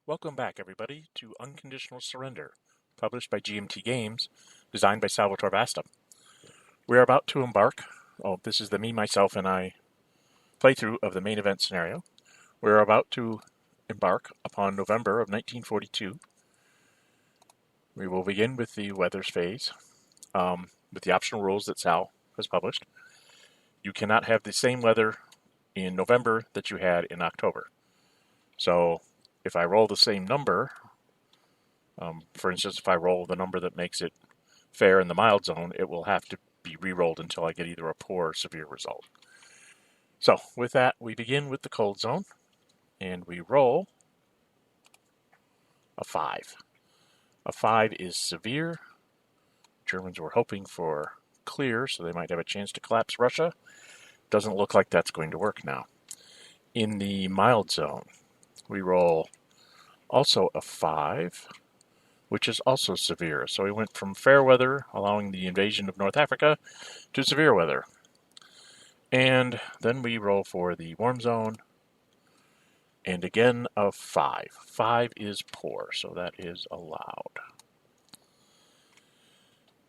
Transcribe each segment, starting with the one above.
Welcome back, everybody, to Unconditional Surrender, published by GMT Games, designed by Salvatore Vasta. We are about to embark. This is the me, myself, and I playthrough of the main event scenario. We are about to embark upon November of 1942. We will begin with the weathers phase, with the optional rules that Sal has published. You cannot have the same weather in November that you had in October. So if I roll the same number, for instance, if I roll the number that makes it fair in the mild zone, it will have to be re-rolled until I get either a poor or severe result. So with that, we begin with the cold zone, and we roll a 5. A 5 is severe. Germans were hoping for clear, so they might have a chance to collapse Russia. Doesn't look like that's going to work now. In the mild zone, we roll also a 5, which is also severe. So we went from fair weather, allowing the invasion of North Africa, to severe weather. And then we roll for the warm zone, and again a 5. 5 is poor, so that is allowed.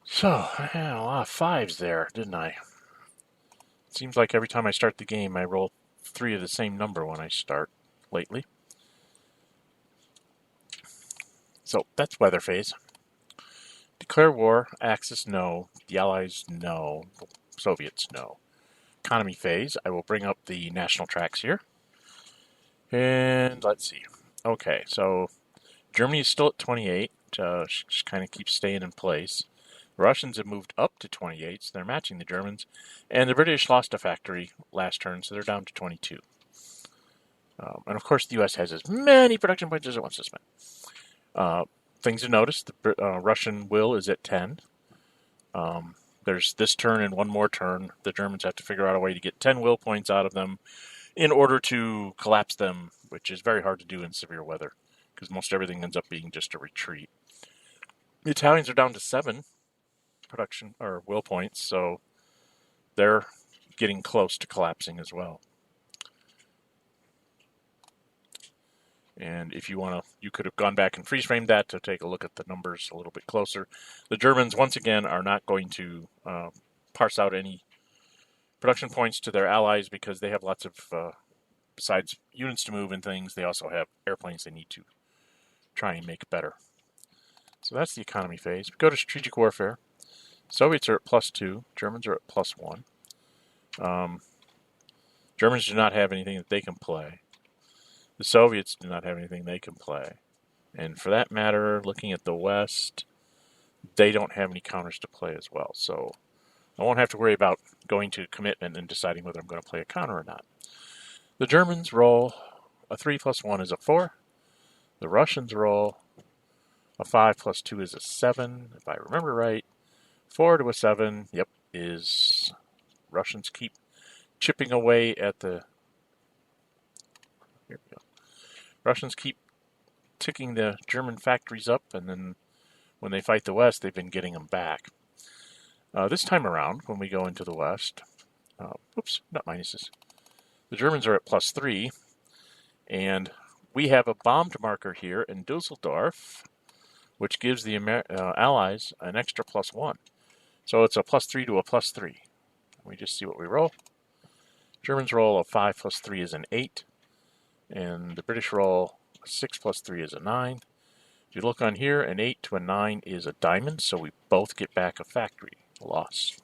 So, I had a lot of 5s there, didn't I? It seems like every time I start the game, I roll 3 of the same number when I start lately. So, that's weather phase. Declare war, Axis no, the Allies no, Soviets no. Economy phase, I will bring up the national tracks here. And let's see. Okay, so Germany is still at 28, just kind of keeps staying in place. The Russians have moved up to 28, so they're matching the Germans. And the British lost a factory last turn, so they're down to 22. And of course, the U.S. has as many production points as it wants to spend. Things to notice, the Russian will is at 10. There's this turn and one more turn. The Germans have to figure out a way to get 10 will points out of them in order to collapse them, which is very hard to do in severe weather, because most everything ends up being just a retreat. The Italians are down to 7 production or will points, so they're getting close to collapsing as well. And if you want to, you could have gone back and freeze framed that to take a look at the numbers a little bit closer. The Germans, once again, are not going to parse out any production points to their allies because they have lots of, besides units to move and things, they also have airplanes they need to try and make better. So that's the economy phase. We go to strategic warfare. Soviets are at +2. Germans are at +1. Germans do not have anything that they can play. The Soviets do not have anything they can play. And for that matter, looking at the West, they don't have any counters to play as well. So I won't have to worry about going to commitment and deciding whether I'm going to play a counter or not. The Germans roll a 3 + 1 is a 4. The Russians roll a 5 + 2 is a 7, if I remember right. 4 to a 7, yep, is Russians keep chipping away at the... Here we go. Russians keep ticking the German factories up, and then when they fight the West, they've been getting them back. This time around, when we go into the West, oops, not minuses. The Germans are at +3, and we have a bombed marker here in Dusseldorf, which gives the Allies an extra +1. So it's a +3 to a +3. We just see what we roll. Germans roll a 5 + 3 is an 8. And the British roll a 6 + 3 is a 9. If you look on here, an 8 to a 9 is a diamond, so we both get back a factory loss.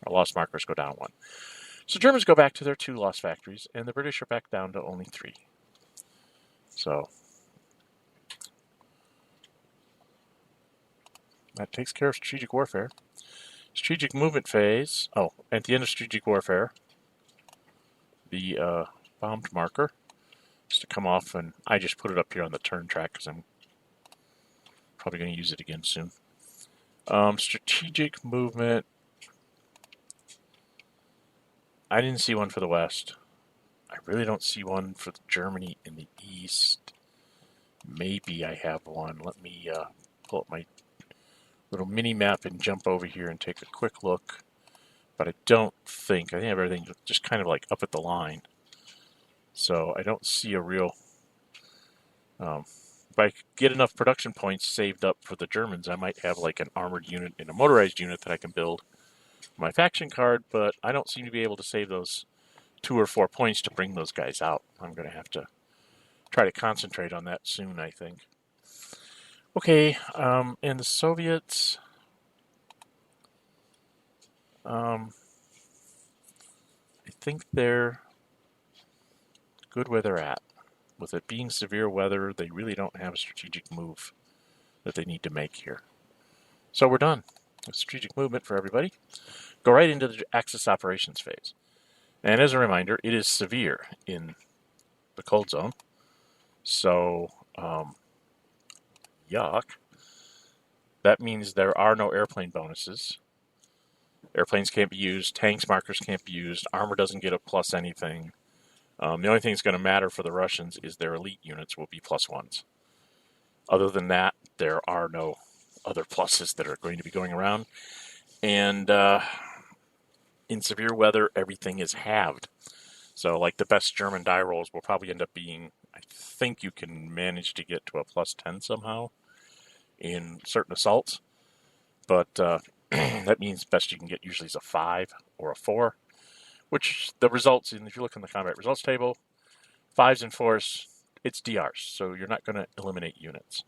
Our loss markers go down 1. So Germans go back to their 2 lost factories, and the British are back down to only 3. So that takes care of strategic warfare. Strategic movement phase. Oh, at the end of strategic warfare, the bombed marker to come off, and I just put it up here on the turn track because I'm probably going to use it again soon. Strategic movement. I didn't see one for the West. I really don't see one for Germany in the East. Maybe I have one. Let me pull up my little mini map and jump over here and take a quick look. But I don't think. I think I have everything just kind of like up at the line. So I don't see a real if I get enough production points saved up for the Germans, I might have like an armored unit and a motorized unit that I can build my faction card, but I don't seem to be able to save those 2 or 4 points to bring those guys out. I'm going to have to try to concentrate on that soon, I think. Okay, and the Soviets, I think they're good where they're at. With it being severe weather, they really don't have a strategic move that they need to make here. So we're done. A strategic movement for everybody. Go right into the Axis operations phase. And as a reminder, it is severe in the cold zone. So, yuck. That means there are no airplane bonuses. Airplanes can't be used. Tanks markers can't be used. Armor doesn't get a plus anything. The only thing that's going to matter for the Russians is their elite units will be +1s. Other than that, there are no other pluses that are going to be going around. And in severe weather, everything is halved. So, like, the best German die rolls will probably end up being, I think you can manage to get to a +10 somehow in certain assaults. But that means best you can get usually is a 5 or a 4, which the results, if you look in the combat results table, 5s and 4s, it's DRs, so you're not going to eliminate units.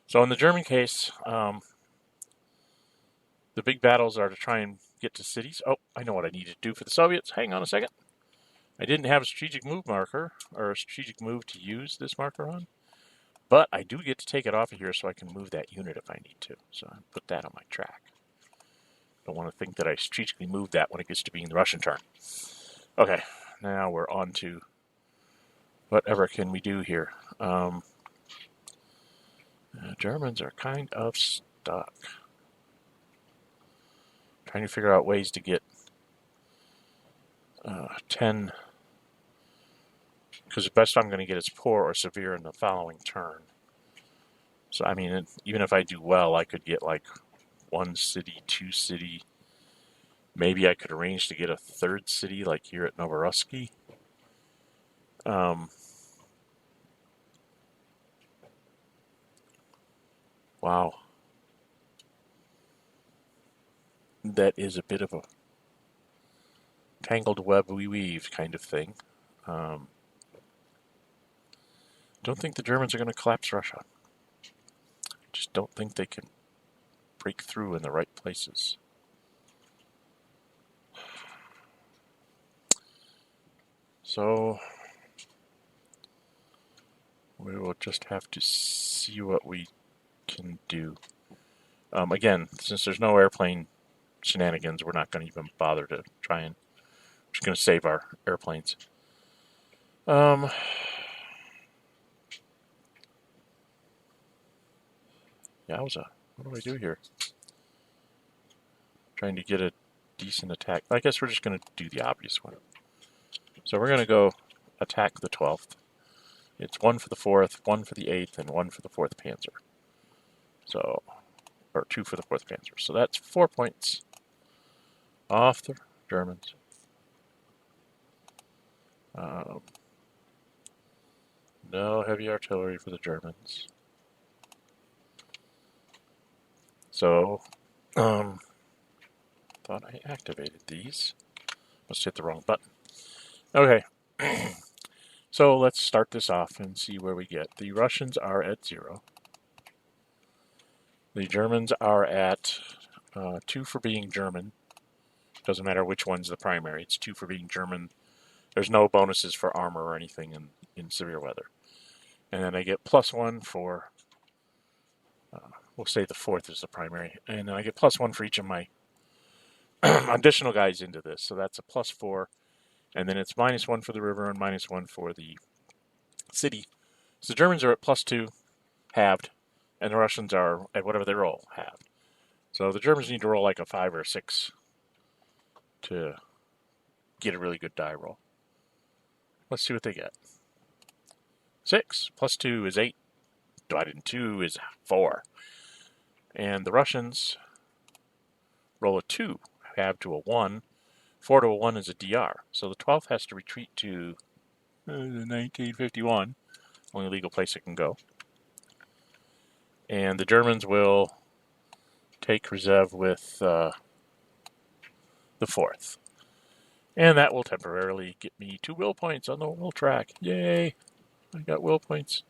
So in the German case, the big battles are to try and get to cities. Oh, I know what I need to do for the Soviets. Hang on a second. I didn't have a strategic move marker, or a strategic move to use this marker on, but I do get to take it off of here so I can move that unit if I need to. So I put that on my track. Don't want to think that I strategically moved that when it gets to being the Russian turn. Okay, now we're on to whatever can we do here. Germans are kind of stuck. Trying to figure out ways to get 10, because the best I'm going to get is poor or severe in the following turn. So, I mean, even if I do well, I could get like 1 city, 2 city. Maybe I could arrange to get a 3rd city, like here at Novorossiysk. Wow. That is a bit of a tangled web we weave kind of thing. Don't think the Germans are going to collapse Russia. Just don't think they can break through in the right places. So we will just have to see what we can do. Again, since there's no airplane shenanigans, we're not going to even bother to try and... We're just going to save our airplanes. Yowza. What do I do here? Trying to get a decent attack. I guess we're just going to do the obvious one. So we're going to go attack the 12th. It's 1 for the 4th, 1 for the 8th, and 1 for the 4th Panzer. So, or 2 for the 4th Panzer. So that's 4 points off the Germans. No heavy artillery for the Germans. So, thought I activated these. Must hit the wrong button. Okay. So let's start this off and see where we get. The Russians are at 0. The Germans are at 2 for being German. Doesn't matter which one's the primary. It's 2 for being German. There's no bonuses for armor or anything in severe weather. And then I get +1 for, we'll say the 4th is the primary. And then I get +1 for each of my additional guys into this. So that's a +4. And then it's -1 for the river and -1 for the city. So the Germans are at +2, halved. And the Russians are at whatever they roll, halved. So the Germans need to roll like a 5 or a 6 to get a really good die roll. Let's see what they get. 6 +2 is 8. Divided in 2 is 4. And the Russians roll a 2, halved to a 1. 4 to a 1 is a DR. So the 12th has to retreat to 1951, only legal place it can go. And the Germans will take reserve with the 4th. And that will temporarily get me 2 will points on the will track. Yay! I got will points.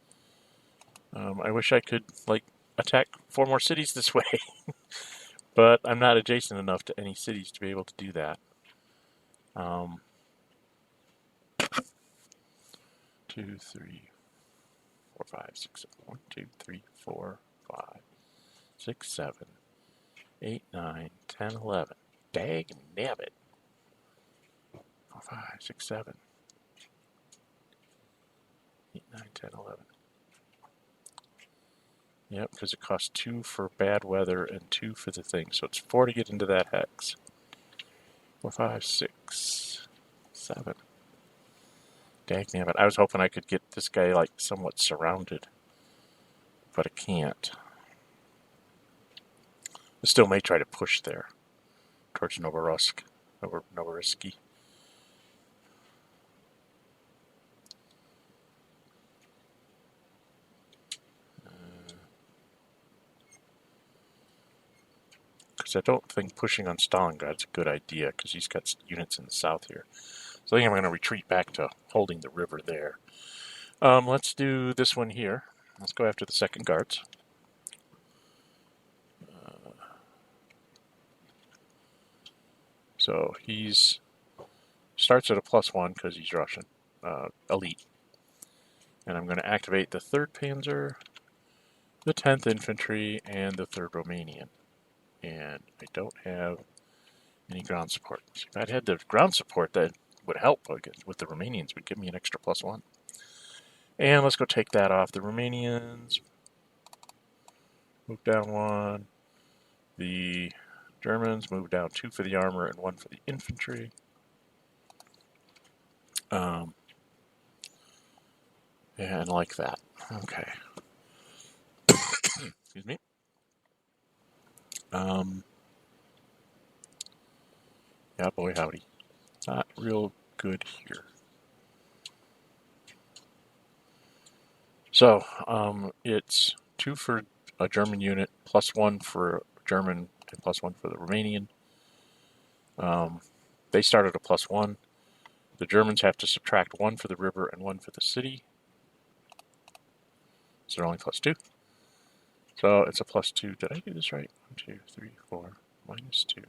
I wish I could, attack 4 more cities this way. But I'm not adjacent enough to any cities to be able to do that. 2, 3, 4, 5, 6, 7. 1, 2, 3, 4, 5, 6, 7, 8, 9, 10, 11. Dag nabbit. 4, 5, 6, 7, 8, 9, 10, 11. Yep, because it costs 2 for bad weather and 2 for the thing. So it's 4 to get into that hex. 4, 5, 6, 7. Dagnabbit. I was hoping I could get this guy, somewhat surrounded. But I can't. I still may try to push there. Towards Novorossiysk. Novorossiysk. Because I don't think pushing on Stalingrad's a good idea, because he's got units in the south here. So I think I'm going to retreat back to holding the river there. Let's do this one here. Let's go after the 2nd Guards. So he's starts at a +1 because he's Russian, elite. And I'm going to activate the 3rd Panzer, the 10th Infantry, and the 3rd Romanian. And I don't have any ground support. If I'd had the ground support, that would help with the Romanians. Would give me an extra +1. And let's go take that off. The Romanians move down 1. The Germans move down 2 for the armor and 1 for the infantry. And like that. Okay. Excuse me. Yeah, boy howdy. Not real good here. So, it's 2 for a German unit, +1 for German, and +1 for the Romanian. They start at a +1. The Germans have to subtract 1 for the river and 1 for the city. So they're only +2. So it's a +2. Did I do this right? 1, 2, 3, 4, -2.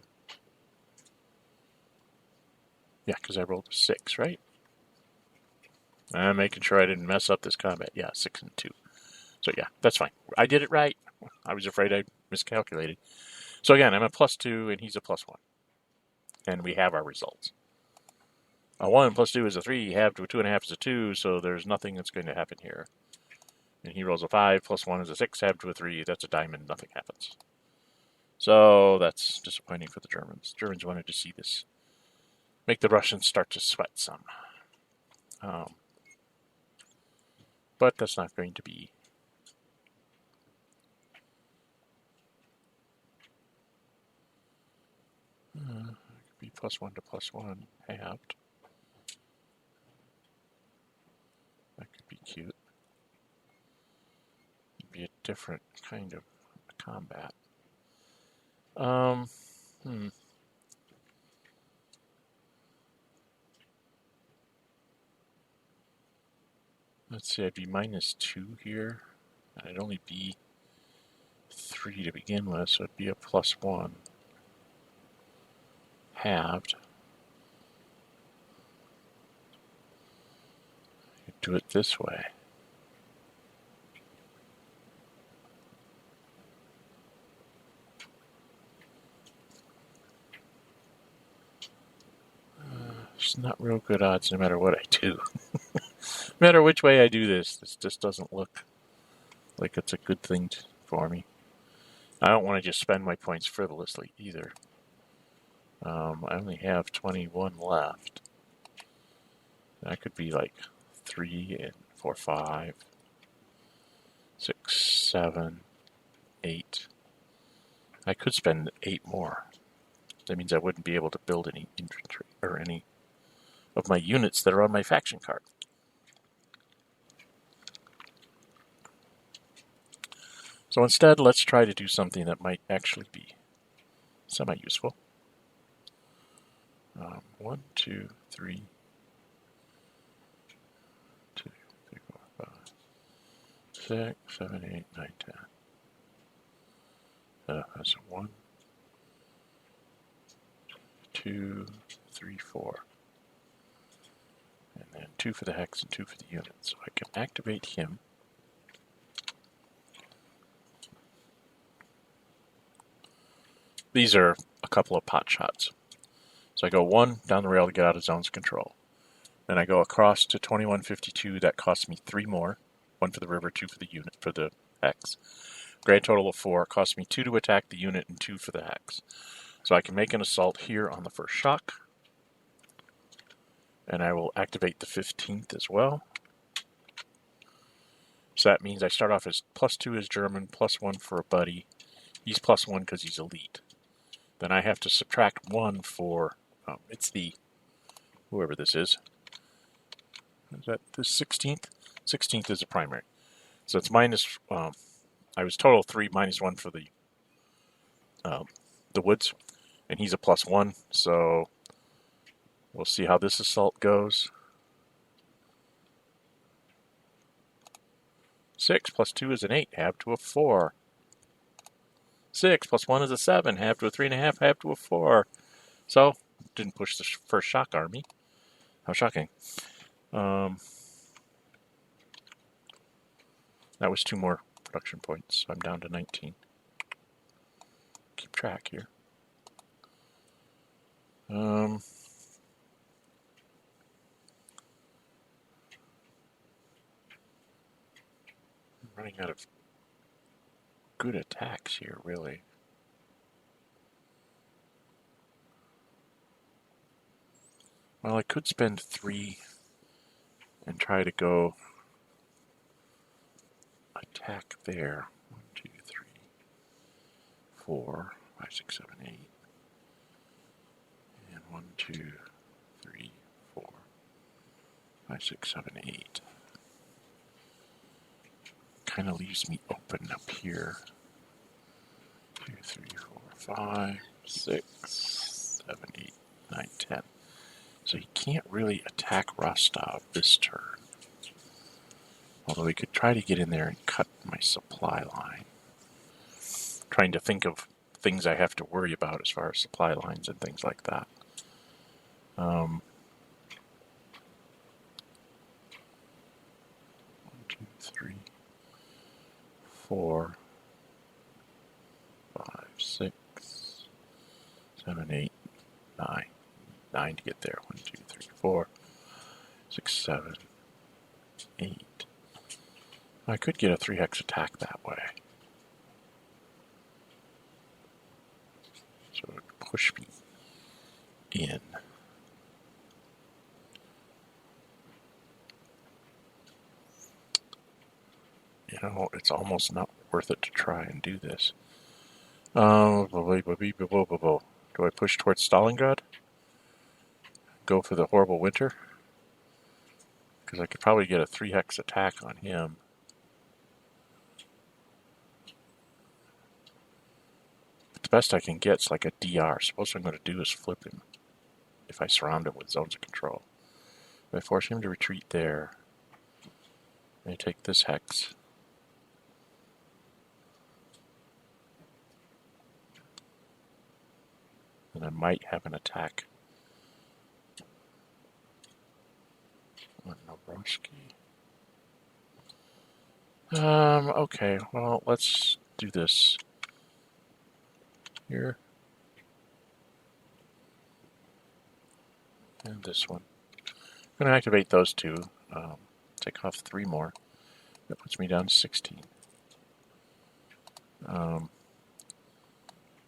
Yeah, because I rolled a 6, right? I'm making sure I didn't mess up this combat. Yeah, 6 and 2. So yeah, that's fine. I did it right. I was afraid I miscalculated. So again, I'm a +2 and he's a +1. And we have our results. A 1 + 2 is a 3, halved to a 2.5 is a 2, so there's nothing that's going to happen here. And he rolls a 5, +1 is a 6, halved to a 3, that's a diamond, nothing happens. So that's disappointing for the Germans. The Germans wanted to see this. Make the Russians start to sweat some. But that's not going to be. It could be +1 to +1, halved. That could be cute. It'd be a different kind of combat. Let's see, I'd be -2 here. I'd only be 3 to begin with, so it'd be a +1. Halved. You'd do it this way. It's not real good odds no matter what I do. No matter which way I do this, this just doesn't look like it's a good thing for me. I don't want to just spend my points frivolously either. I only have 21 left. That could be like 3 and 4, 5, 6, 7, 8. I could spend 8 more. That means I wouldn't be able to build any infantry or any of my units that are on my faction card. So So instead, let's try to do something that might actually be semi-useful. 1, 2, 3, 2, 3, 4, 5, 6, 7, 8, 9, 10. That's 1, 2, 3, 4. And then 2 for the hex and 2 for the unit. So I can activate him. These are a couple of pot shots. So I go 1 down the rail to get out of zones of control. Then I go across to 2152. That costs me 3 more. 1 for the river, 2 for the unit, for the hex. Grand total of 4. Costs me 2 to attack the unit and 2 for the hex. So I can make an assault here on the first shock. And I will activate the 15th as well. So that means I start off as +2 as German, +1 for a buddy. He's +1 because he's elite. Then I have to subtract 1 for, it's the, whoever this is. Is that the 16th? 16th is a primary. So it's minus, I was total 3 minus 1 for the woods. And he's a +1, so we'll see how this assault goes. 6 + 2 is an 8, half to a 4. 6 + 1 is a 7, half to a 3.5, half to a 4. So, didn't push the first shock army. How shocking. That was 2 more production points, so I'm down to 19. Keep track here. I'm running out of good attacks here, really. Well, I could spend 3 and try to go attack there. 1, 2, 3, 4, 5, 6, 7, 8. And 1, 2, 3, 4, 5, 6, 7, 8. Kind of leaves me open up here. 2, 3, 4, 5, 6, 7, 8, 9, 10. So he can't really attack Rostov this turn. Although he could try to get in there and cut my supply line. Trying to think of things I have to worry about as far as supply lines and things like that. 1, 2, 3, 4, 5, 6, 7, 8, 9. 9 to get there. 1, 2, 3, 4, 6, 7, 8. I could get a 3-hex attack that way. So it would push me in. You know, it's almost not worth it to try and do this. Do I push towards Stalingrad? Go for the horrible winter? Because I could probably get a 3-hex attack on him. But the best I can get is like a DR. Suppose what I'm going to do is flip him if I surround him with zones of control. If I force him to retreat there, I take this hex. And I might have an attack on Novrossky. Okay, well, let's do this here. And this one. I'm going to activate those 2. Take off 3 more. That puts me down to 16.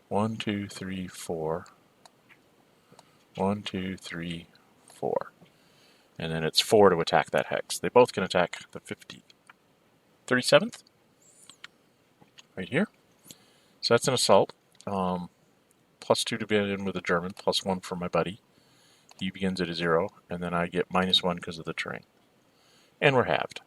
1, 2, 3, 4. 1, 2, 3, 4. And then it's 4 to attack that hex. They both can attack the 37th? Right here. So that's an assault. +2 to begin with the German, +1 for my buddy. He begins at a 0, and then I get -1 because of the terrain. And we're halved.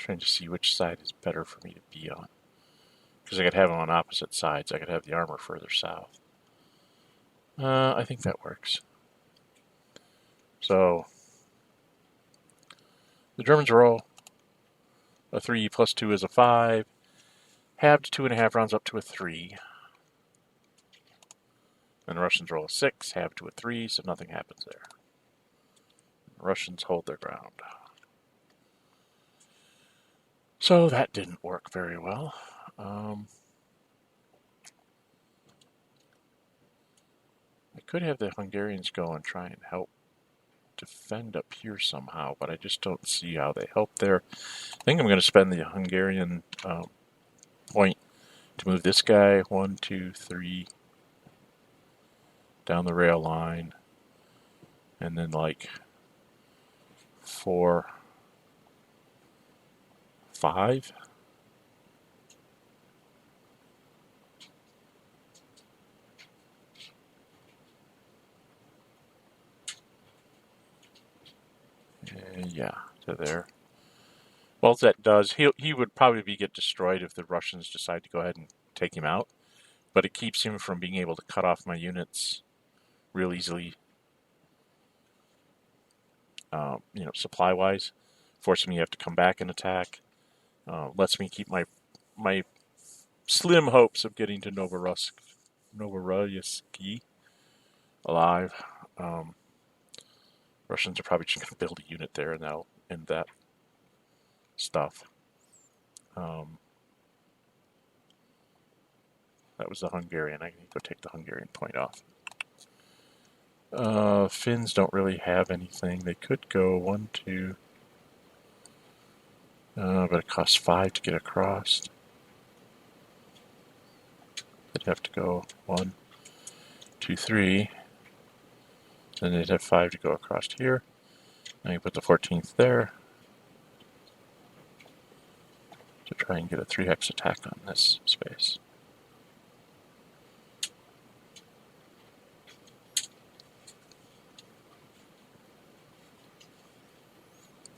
Trying to see which side is better for me to be on. Because I could have them on opposite sides. I could have the armor further south. I think that works. So, the Germans roll. A 3 plus 2 is a 5. Halved 2.5 rounds up to a 3. And the Russians roll a 6, halved to a 3, so nothing happens there. The Russians hold their ground. So that didn't work very well. I could have the Hungarians go and try and help defend up here somehow, but I just don't see how they help there. I think I'm going to spend the Hungarian point to move this guy 1, 2, 3 down the rail line, and then like 4, 5. Yeah, to there. Well, that does. He would probably get destroyed if the Russians decide to go ahead and take him out, but it keeps him from being able to cut off my units real easily, supply-wise, forcing me to have to come back and attack. Lets me keep my slim hopes of getting to Novorossiysk alive. Russians are probably just going to build a unit there, and that'll end that stuff. That was the Hungarian. I need to go take the Hungarian point off. Finns don't really have anything. They could go 1, 2, but it costs 5 to get across. They'd have to go 1, 2, 3. Then they'd have 5 to go across here. Now you put the 14th there to try and get a 3-hex attack on this space.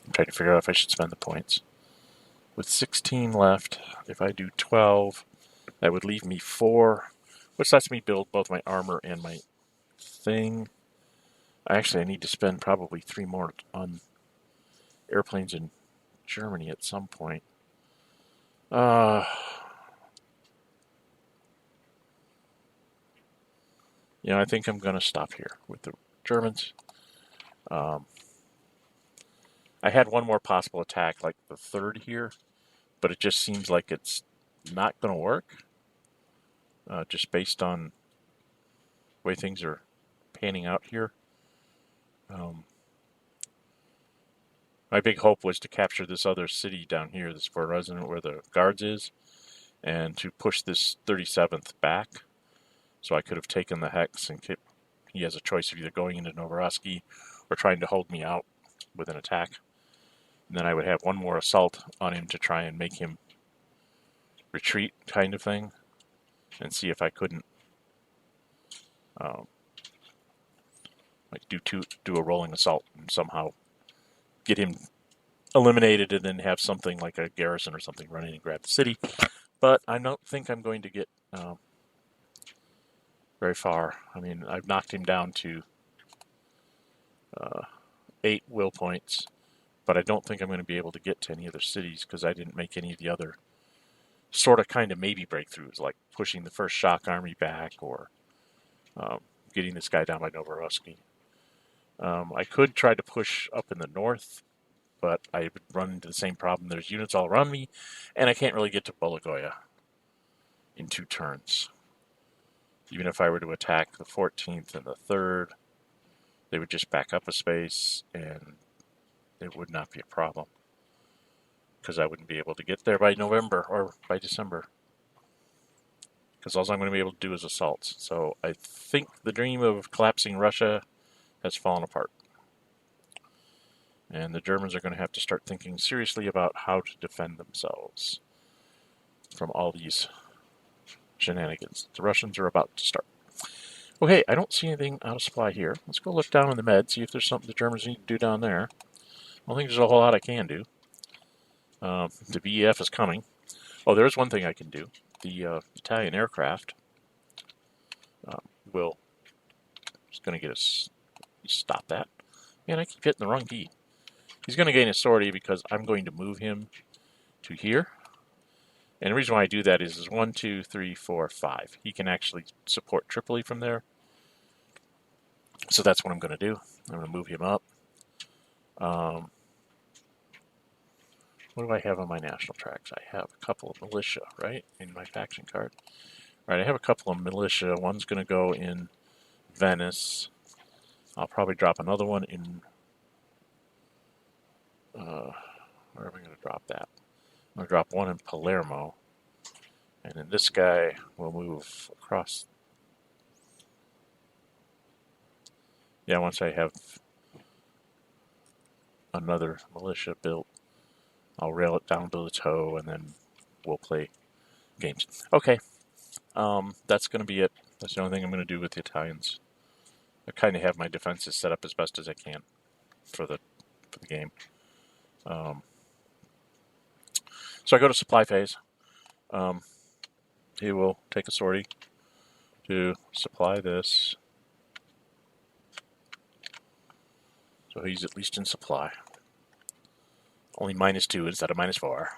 I'm trying to figure out if I should spend the points. With 16 left, if I do 12, that would leave me 4, which lets me build both my armor and my thing. Actually, I need to spend probably 3 more on airplanes in Germany at some point. I think I'm going to stop here with the Germans. I had one more possible attack, like the 3rd here, but it just seems like it's not going to work, just based on the way things are panning out here. My big hope was to capture this other city down here, this Vorozhin, where the guards is, and to push this 37th back. So I could have taken the hex, and he has a choice of either going into Novorossiysk or trying to hold me out with an attack. And then I would have one more assault on him to try and make him retreat, kind of thing, and see if I couldn't do a rolling assault and somehow get him eliminated, and then have something like a garrison or something run in and grab the city. But I don't think I'm going to get very far. I mean, I've knocked him down to 8 will points, but I don't think I'm going to be able to get to any other cities because I didn't make any of the other sort of kind of maybe breakthroughs, like pushing the first shock army back or getting this guy down by Novorossiysk. I could try to push up in the north, but I would run into the same problem. There's units all around me, and I can't really get to Bologoye in 2 turns. Even if I were to attack the 14th and the 3rd, they would just back up a space, and it would not be a problem, because I wouldn't be able to get there by November or by December, because all I'm going to be able to do is assaults. So I think the dream of collapsing Russia has fallen apart. And the Germans are going to have to start thinking seriously about how to defend themselves from all these shenanigans. The Russians are about to start. Okay, I don't see anything out of supply here. Let's go look down in the med, see if there's something the Germans need to do down there. I don't think there's a whole lot I can do. The VEF is coming. Oh, there's one thing I can do. The Italian aircraft will just going to get us. Stop that. Man, I keep hitting the wrong key. He's going to gain authority because I'm going to move him to here. And the reason why I do that is 1, 2, 3, 4, 5. He can actually support Tripoli from there. So that's what I'm going to do. I'm going to move him up. What do I have on my national tracks? I have a couple of militia, right, in my faction card. Right, I have a couple of militia. One's going to go in Venice. I'll probably drop another one in... where am I going to drop that? I'm going to drop one in Palermo. And then this guy will move across. Yeah, once I have another militia built, I'll rail it down to the toe, and then we'll play games. Okay, that's going to be it. That's the only thing I'm going to do with the Italians. I kind of have my defenses set up as best as I can for the game. So I go to supply phase. He will take a sortie to supply this. So he's at least in supply. Only -2 instead of -4.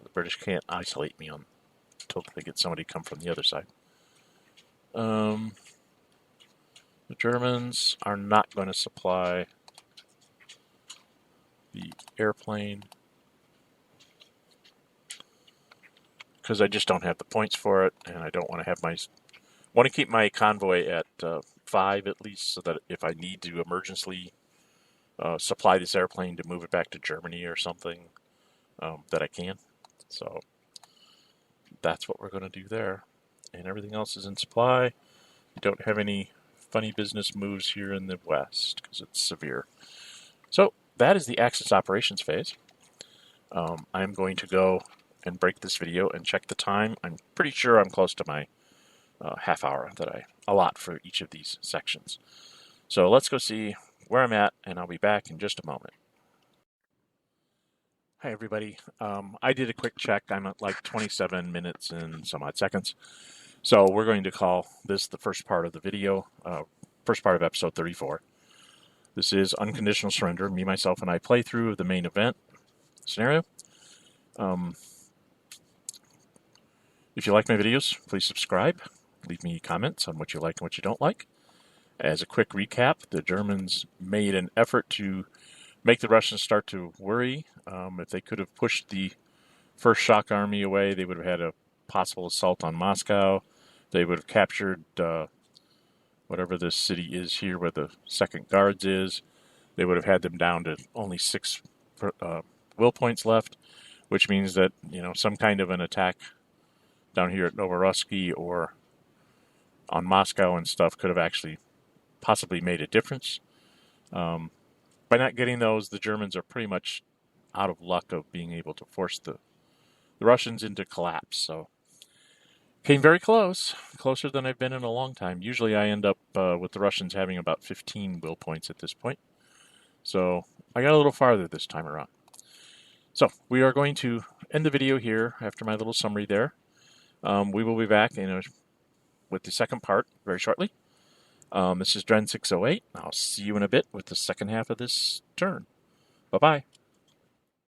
The British can't isolate me until they get somebody to come from the other side. The Germans are not going to supply the airplane because I just don't have the points for it, and I don't want to have want to keep my convoy at 5 at least, so that if I need to emergency supply this airplane to move it back to Germany or something, that I can. So that's what we're going to do there. And everything else is in supply. We don't have any funny business moves here in the west because it's severe. So that is the Axis operations phase. I'm going to go and break this video and check the time. I'm pretty sure I'm close to my half hour that I allot for each of these sections. So let's go see where I'm at, and I'll be back in just a moment. Hi, everybody. I did a quick check. I'm at like 27 minutes and some odd seconds. So we're going to call this the first part of the video, first part of episode 34. This is Unconditional Surrender. Me, myself, and I play through the main event scenario. If you like my videos, please subscribe. Leave me comments on what you like and what you don't like. As a quick recap, the Germans made an effort to make the Russians start to worry. If they could have pushed the first shock army away, they would have had a possible assault on Moscow. They would have captured whatever this city is here where the second guards is. They would have had them down to only 6 will points left, which means that, some kind of an attack down here at Novorossiysk or on Moscow and stuff could have actually possibly made a difference. By not getting those, the Germans are pretty much out of luck of being able to force the Russians into collapse. So came very close, closer than I've been in a long time. Usually I end up with the Russians having about 15 will points at this point. So I got a little farther this time around. So we are going to end the video here after my little summary there. We will be back with the second part very shortly. This is Dren 608. I'll see you in a bit with the second half of this turn. Bye-bye.